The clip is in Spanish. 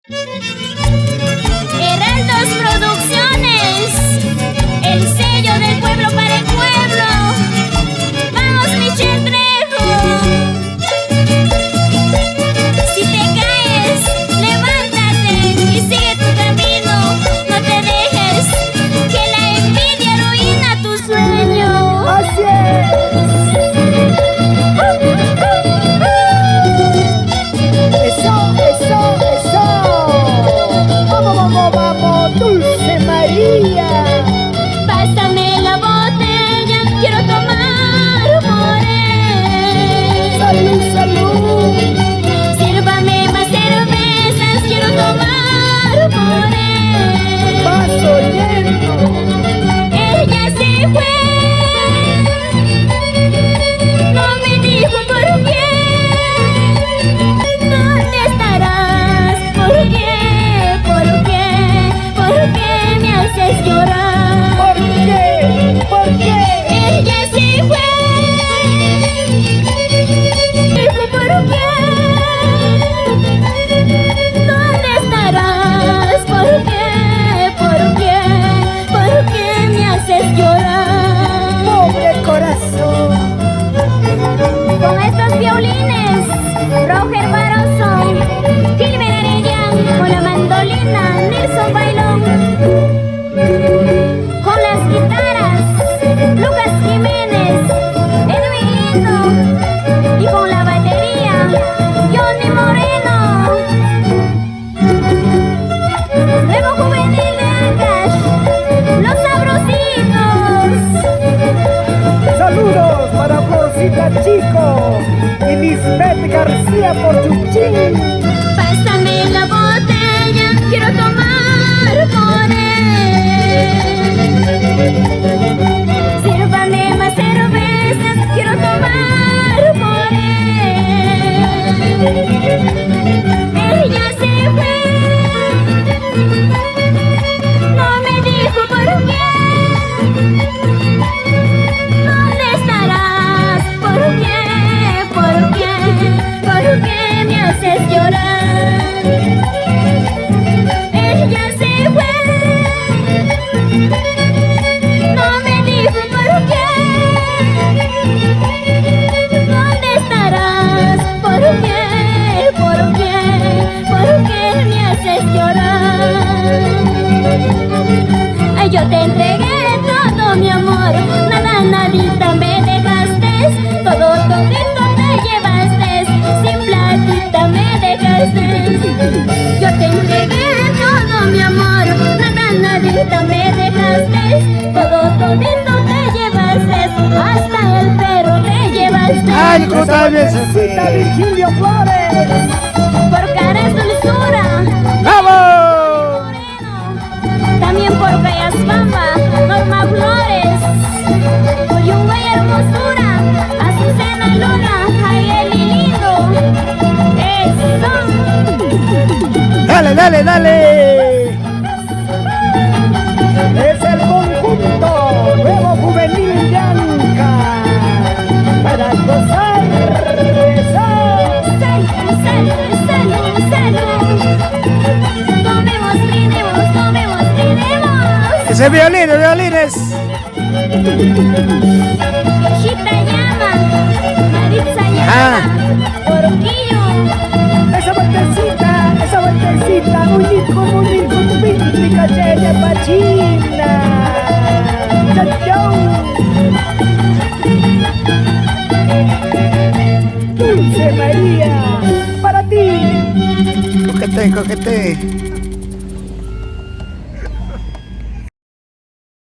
Heraldos Producciones, el sello del pueblo para el pueblo. Vamos, Michelle Trejo. Si te caes, levántate y sigue tu camino. No te dejes que la envidia arruina tu sueño. Así es. Eso, eso, eso. Vamos, vamos, vamos, Dulce María. Pásame la botella, quiero tomar por él. Salud, salud. Sírvame más cervezas, quiero tomar por él. Vaso lleno. Ella se fue, no me dijo por qué. ¿Dónde estarás? ¿Por qué? ¿Por qué? ¿Por qué me haces llorar? ¿Por qué? ¿Por qué? Ella se fue, dijo por qué. ¿Dónde estarás? ¿Por qué? ¿Por qué? ¿Por qué me haces llorar? Pobre corazón. Con estos violines, Roger Barroso, Gilbert Arellán, con la mandolina, Nelson Bailón, con las guitarras, Lucas Jiménez, Edwin Lindo, y con la batería, Johnny Moreno. Nuevo Juvenil de Ancash, Los Sabrositos. Saludos para Florcita Chico y Lisbeth García por Chuchín. Pásame la botella, quiero tomar por él. Sírvame más cervezas, quiero tomar por él. Ella se fue, no me dijo por qué. ¿Dónde estarás? ¿Por qué? ¿Por qué? ¿Por qué me haces llorar? Ella se fue, no me dijo por qué. ¿Dónde estarás? ¿Por qué? ¿Por qué? ¿Por qué me haces llorar? Ay, yo te entregué todo mi amor, nada, nadita me dejaste, todo, todito te llevaste, sin platita me dejaste. Yo te entregué todo mi amor, nada, nadita me dejaste, todo, todito te llevaste, hasta el perro te llevaste. Ay, otra vez Cita Virgilio Flores. Por caras dulzura, ¡vamos! Moreno, también por Callas Bamba, Norma Flores, Yungay Hermosura, Azucena Luna, Jaeli Lindo. Eso. Dale, dale, dale. Es el conjunto Nuevo Juvenil de Ancash para gozar. Salud, salud, salud, salud. Tomemos, brindemos, tomemos, brindemos. Ese violín, violines. Chita llama, Maritza llama, Oroquillo. Esa vueltecita, muy rico, pínica, llena, pachina. Chau, chau. Dulce María, para ti. Coquete, coquete.